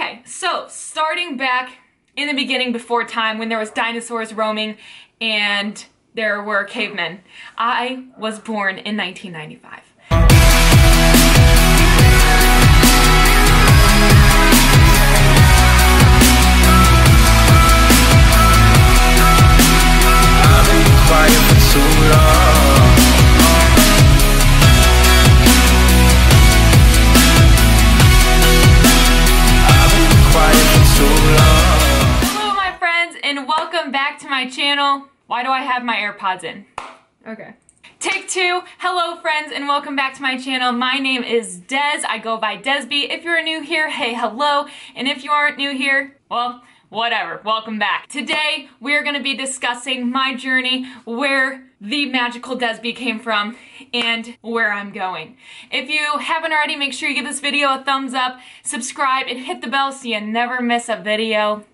Okay, so starting back in the beginning before time when there was dinosaurs roaming and there were cavemen, I was born in 1995. I've been quiet for too long. I've been quiet for too long. Hello my friends and welcome back to my channel. Why do I have my AirPods in? Okay. Take two. Hello friends and welcome back to my channel. My name is Des. I go by Desb. If you're new here, hey hello. And if you aren't new here, well, whatever, welcome back. Today, we're gonna be discussing my journey, where the magical Desb came from, and where I'm going. If you haven't already, make sure you give this video a thumbs up, subscribe, and hit the bell so you never miss a video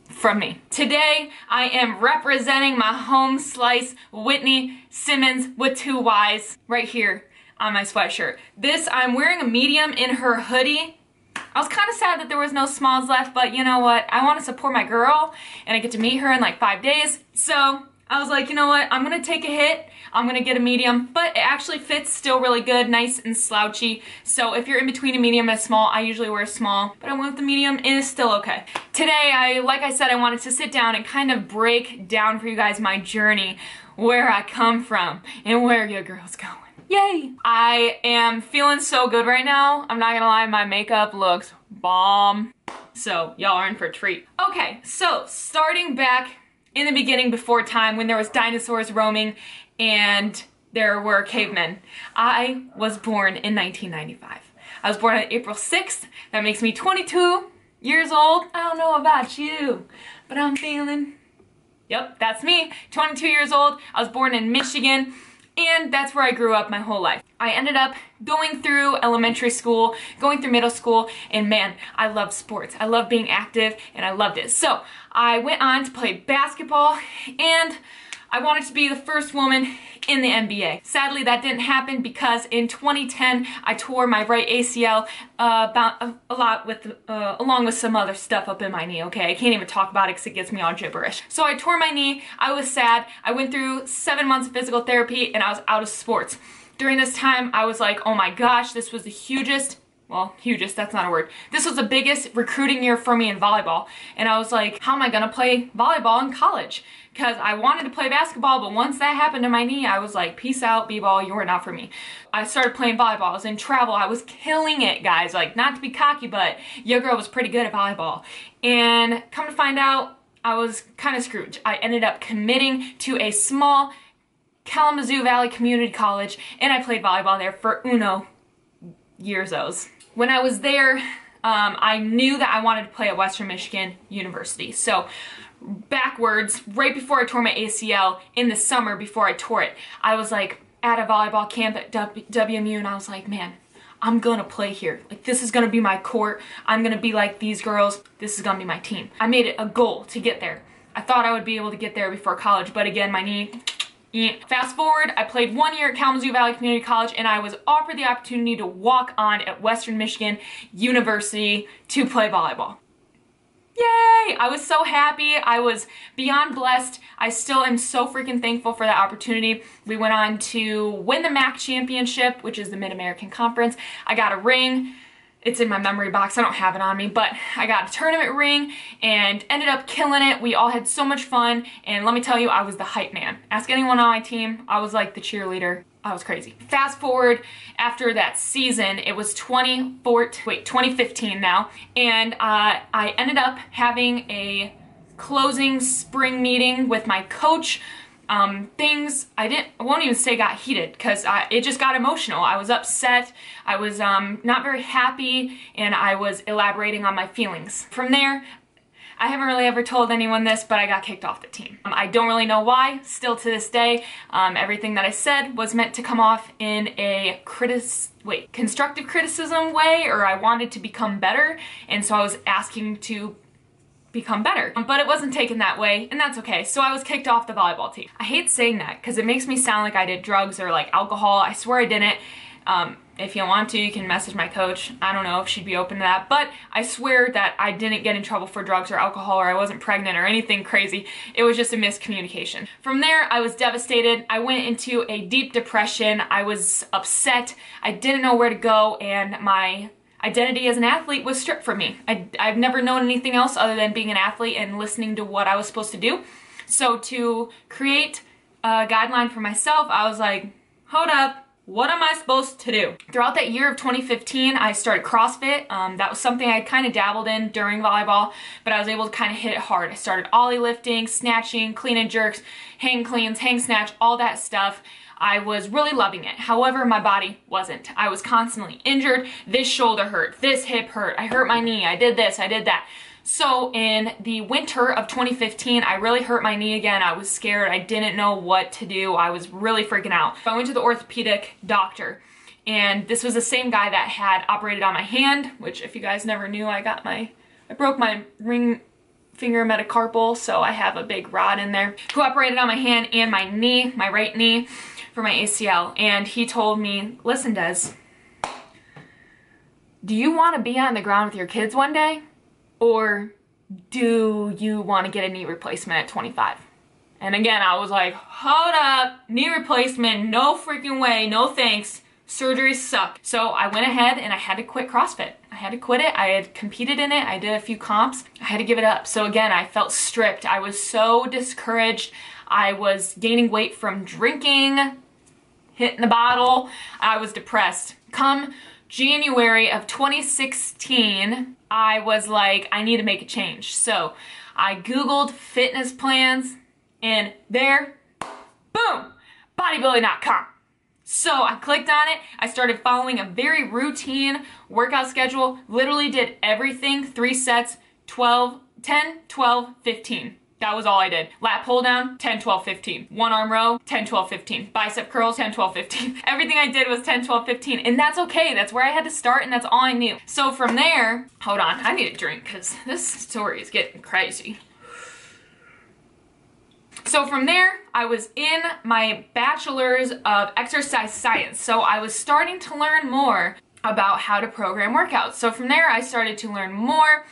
from me. Today, I am representing my home slice, Whitney Simmons with two Y's, right here on my sweatshirt. This, I'm wearing a medium in her hoodie. I was kind of sad that there was no smalls left, but you know what? I want to support my girl, and I get to meet her in like 5 days. So I was like, you know what? I'm going to take a hit. I'm going to get a medium, but it actually fits still really good, nice and slouchy. So if you're in between a medium and a small, I usually wear a small, but I went with the medium and it's still okay. Today, like I said, I wanted to sit down and kind of break down for you guys my journey, where I come from, and where your girl's going. Yay! I am feeling so good right now. I'm not gonna lie, my makeup looks bomb. So y'all are in for a treat. Okay, so starting back in the beginning before time when there was dinosaurs roaming and there were cavemen, I was born in 1995. I was born on April 6th. That makes me 22 years old. I don't know about you, but I'm feeling, yep, that's me, 22 years old. I was born in Michigan. And that's where I grew up my whole life. I ended up going through elementary school, going through middle school, and man, I loved sports. I loved being active, and I loved it. So I went on to play basketball, and I wanted to be the first woman in the NBA. Sadly, that didn't happen because in 2010, I tore my right ACL along with some other stuff up in my knee, okay? I can't even talk about it because it gets me all gibberish. So I tore my knee, I was sad, I went through 7 months of physical therapy, and I was out of sports. During this time, I was like, oh my gosh, this was the hugest, well, hugest, that's not a word. This was the biggest recruiting year for me in volleyball. And I was like, how am I gonna play volleyball in college? Because I wanted to play basketball, but once that happened to my knee, I was like, peace out, b-ball, you are not for me. I started playing volleyball, I was in travel, I was killing it, guys. Like, not to be cocky, but your girl was pretty good at volleyball. And come to find out, I was kind of screwed. I ended up committing to a small Kalamazoo Valley Community College, and I played volleyball there for yearsos. When I was there, I knew that I wanted to play at Western Michigan University. So backwards, right before I tore my ACL, in the summer before I tore it, I was like at a volleyball camp at WMU, and I was like, man, I'm gonna play here. Like, this is gonna be my court. I'm gonna be like these girls. This is gonna be my team. I made it a goal to get there. I thought I would be able to get there before college, but again, my knee. Fast forward, I played 1 year at Kalamazoo Valley Community College, and I was offered the opportunity to walk on at Western Michigan University to play volleyball. Yay! I was so happy. I was beyond blessed. I still am so freaking thankful for that opportunity. We went on to win the MAC championship, which is the Mid-American Conference. I got a ring. It's in my memory box. I don't have it on me, but I got a tournament ring and ended up killing it. We all had so much fun, and let me tell you, I was the hype man. Ask anyone on my team, I was like the cheerleader. I was crazy. Fast forward, after that season, it was 2015 now, and I ended up having a closing spring meeting with my coach. Things I won't even say got heated, because it just got emotional. I was upset, I was not very happy, and I was elaborating on my feelings. From there, I haven't really ever told anyone this, but I got kicked off the team. I don't really know why, still to this day. Everything that I said was meant to come off in a constructive criticism way, or I wanted to become better, and so I was asking to become better. But it wasn't taken that way, and that's okay. So I was kicked off the volleyball team. I hate saying that because it makes me sound like I did drugs or like alcohol. I swear I didn't. If you want to, you can message my coach. I don't know if she'd be open to that, but I swear that I didn't get in trouble for drugs or alcohol, or I wasn't pregnant or anything crazy. It was just a miscommunication. From there, I was devastated. I went into a deep depression. I was upset. I didn't know where to go, and my identity as an athlete was stripped from me. I've never known anything else other than being an athlete and listening to what I was supposed to do. So to create a guideline for myself, I was like, hold up. What am I supposed to do? Throughout that year of 2015, I started CrossFit. That was something I kind of dabbled in during volleyball, but I was able to kind of hit it hard. I started ollie lifting, snatching, clean and jerks, hang cleans, hang snatch, all that stuff. I was really loving it. However, my body wasn't. I was constantly injured. This shoulder hurt, this hip hurt, I hurt my knee, I did this, I did that. So in the winter of 2015, I really hurt my knee again. I was scared. I didn't know what to do. I was really freaking out. I went to the orthopedic doctor, and this was the same guy that had operated on my hand, which if you guys never knew, I broke my ring finger metacarpal, so I have a big rod in there, who operated on my hand and my knee, my right knee, for my ACL. And he told me, listen, Des, do you want to be on the ground with your kids one day? Or do you want to get a knee replacement at 25? And again, I was like, hold up, knee replacement, no freaking way, no thanks. Surgeries suck. So I went ahead and I had to quit CrossFit. I had to quit it. I had competed in it. I did a few comps. I had to give it up. So again, I felt stripped. I was so discouraged. I was gaining weight from drinking, hitting the bottle. I was depressed. Come January of 2016, I was like, I need to make a change. So I Googled fitness plans, and there, boom, bodybuilding.com. So I clicked on it. I started following a very routine workout schedule, literally did everything, 3 sets, 12, 10, 12, 15. That was all I did. Lat pull down, 10, 12, 15. One arm row, 10, 12, 15. Bicep curls, 10, 12, 15. Everything I did was 10, 12, 15. And that's okay. That's where I had to start, and that's all I knew. So from there, hold on, I need a drink because this story is getting crazy. So from there, I was in my bachelor's of exercise science. So I was starting to learn more about how to program workouts. So from there, I started to learn more.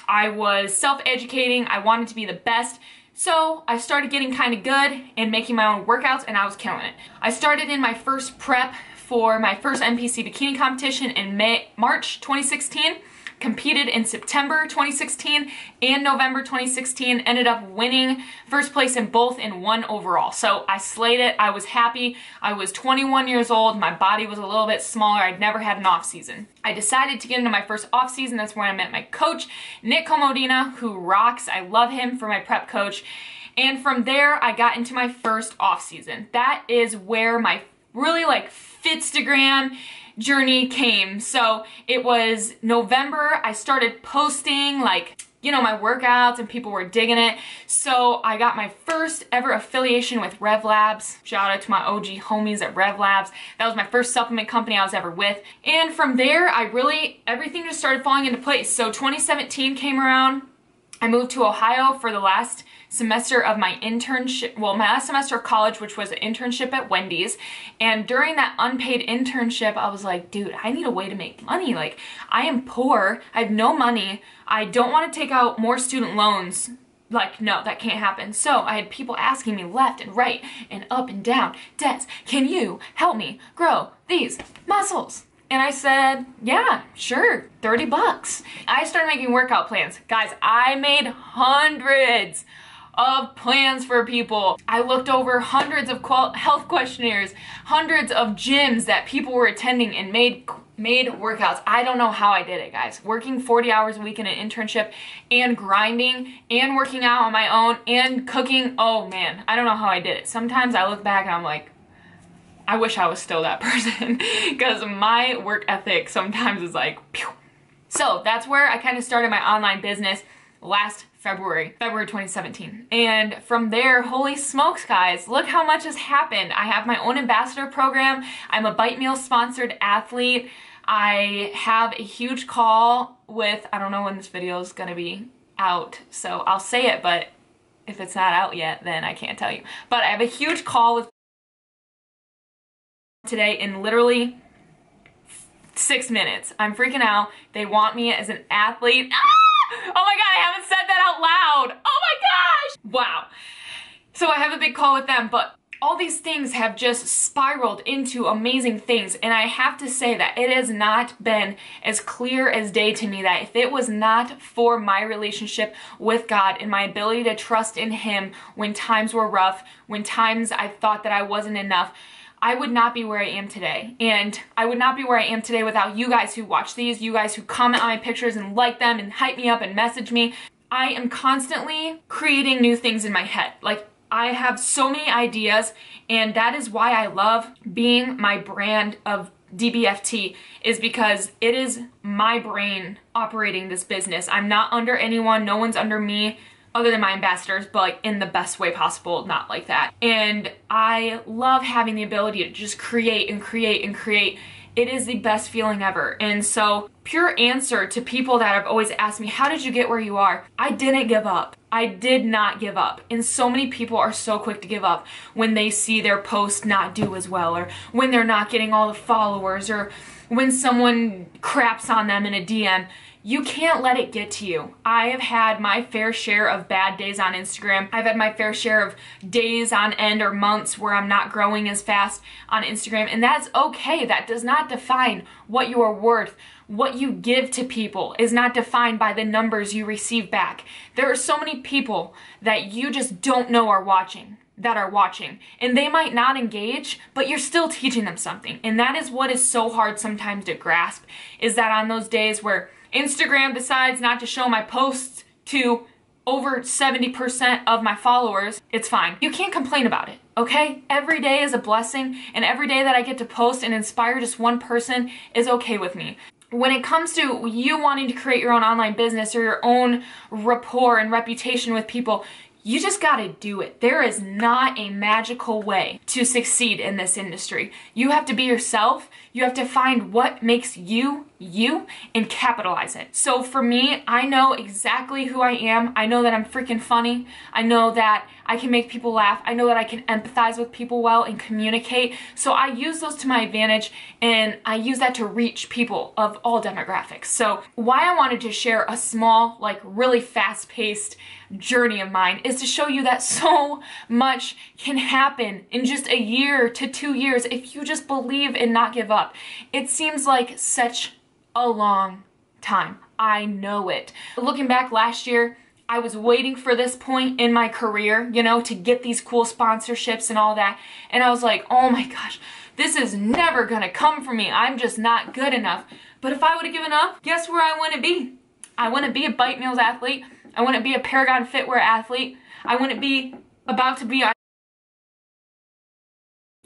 I was self-educating. I wanted to be the best. So I started getting kind of good and making my own workouts, and I was killing it. I started in my first prep for my first NPC bikini competition in March 2016. Competed in September 2016 and November 2016, ended up winning first place in both and 1 overall. So I slayed it. I was happy. I was 21 years old. My body was a little bit smaller. I'd never had an off season. I decided to get into my first off season. That's where I met my coach, Nick Comodina, who rocks. I love him for my prep coach. And from there, I got into my first off season. That is where my really Fitstagram journey came. So it was November. I started posting my workouts, and people were digging it. So I got my first ever affiliation with Rev Labs. Shout out to my OG homies at Rev Labs. That was my first supplement company I was ever with. And from there, everything just started falling into place. So 2017 came around. I moved to Ohio for the last semester of my internship, my last semester of college, which was an internship at Wendy's. And during that unpaid internship, I was like, dude, I need a way to make money. I am poor, I have no money, I don't want to take out more student loans. No, that can't happen. So I had people asking me left and right and up and down, Des, can you help me grow these muscles? And I said, yeah, sure, 30 bucks. I started making workout plans. Guys, I made hundreds of plans for people. I looked over hundreds of health questionnaires, hundreds of gyms that people were attending, and made workouts. I don't know how I did it, guys. Working 40 hours a week in an internship and grinding and working out on my own and cooking. Oh man, I don't know how I did it. Sometimes I look back and I'm like, I wish I was still that person, because my work ethic sometimes is like, pew. So that's where I kind of started my online business last February 2017. And from there, holy smokes, guys, look how much has happened. I have my own ambassador program. I'm a Bite Meal sponsored athlete. I have a huge call with, I don't know when this video is gonna be out, so I'll say it, but if it's not out yet, then I can't tell you. But I have a huge call with today in literally 6 minutes. I'm freaking out. They want me as an athlete. Ah! Oh my God, I haven't said that out loud. Oh my gosh. Wow. So I have a big call with them, but all these things have just spiraled into amazing things, and I have to say that it has not been as clear as day to me that if it was not for my relationship with God and my ability to trust in Him when times were rough, when times I thought that I wasn't enough, I would not be where I am today. And I would not be where I am today without you guys who watch these, you guys who comment on my pictures and like them and hype me up and message me. I am constantly creating new things in my head. Like, I have so many ideas, and that is why I love being my brand of DBFT, is because it is my brain operating this business. I'm not under anyone, no one's under me other than my ambassadors, but like in the best way possible, not like that. And I love having the ability to just create and create and create. It is the best feeling ever. And so, pure answer to people that have always asked me, how did you get where you are? I didn't give up. I did not give up. And so many people are so quick to give up when they see their post not do as well, or when they're not getting all the followers, or when someone craps on them in a DM. You can't let it get to you. I have had my fair share of bad days on Instagram. I've had my fair share of days on end or months where I'm not growing as fast on Instagram, and that's okay. That does not define what you are worth. What you give to people is not defined by the numbers you receive back. There are so many people that you just don't know are watching, and they might not engage, but you're still teaching them something. And that is what is so hard sometimes to grasp, is that on those days where Instagram decides not to show my posts to over 70% of my followers, it's fine. You can't complain about it, okay? Every day is a blessing, and every day that I get to post and inspire just one person is okay with me. When it comes to you wanting to create your own online business or your own rapport and reputation with people, you just gotta do it. There is not a magical way to succeed in this industry. You have to be yourself. You have to find what makes you, you, and capitalize it. So for me, I know exactly who I am. I know that I'm freaking funny. I know that I can make people laugh. I know that I can empathize with people well and communicate. So I use those to my advantage, and I use that to reach people of all demographics. So why I wanted to share a small, like really fast-paced journey of mine is to show you that so much can happen in just a year to 2 years if you just believe and not give up. It seems like such a long time. I know it. Looking back last year, I was waiting for this point in my career, you know, to get these cool sponsorships and all that. And I was like, oh my gosh, this is never gonna come from me. I'm just not good enough. But if I would have given up, guess where I want to be? I want to be a Bite Meals athlete. I want to be a Paragon Fitwear athlete. I want to be about to be.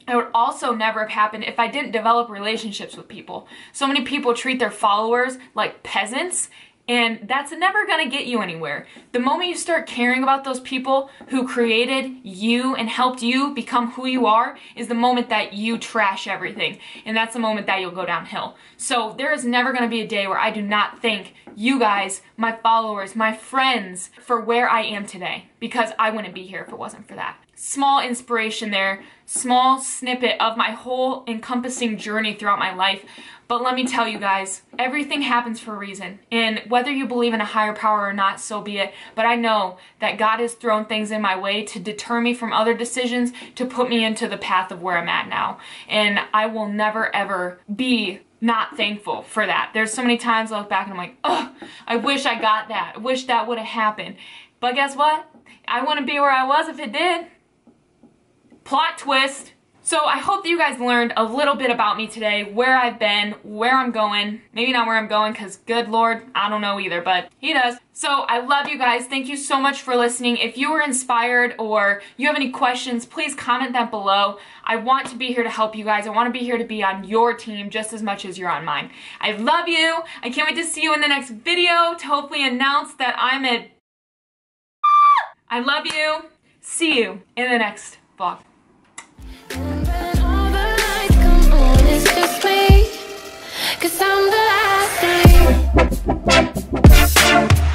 It would also never have happened if I didn't develop relationships with people. So many people treat their followers like peasants, and that's never gonna get you anywhere. The moment you start caring about those people who created you and helped you become who you are is the moment that you trash everything. And that's the moment that you'll go downhill. So there is never gonna be a day where I do not thank you guys, my followers, my friends, for where I am today, because I wouldn't be here if it wasn't for that. Small inspiration there, small snippet of my whole encompassing journey throughout my life. But let me tell you guys, everything happens for a reason. And whether you believe in a higher power or not, so be it. But I know that God has thrown things in my way to deter me from other decisions, to put me into the path of where I'm at now. And I will never ever be not thankful for that. There's so many times I look back and I'm like, oh, I wish I got that. I wish that would have happened. But guess what? I wouldn't be where I was if it did. Plot twist. So I hope that you guys learned a little bit about me today, where I've been, where I'm going. Maybe not where I'm going, because good Lord, I don't know either, but He does. So I love you guys. Thank you so much for listening. If you were inspired or you have any questions, please comment them below. I want to be here to help you guys. I want to be here to be on your team just as much as you're on mine. I love you. I can't wait to see you in the next video to hopefully announce that I'm at... I love you. See you in the next vlog. Cause I'm the last to leave.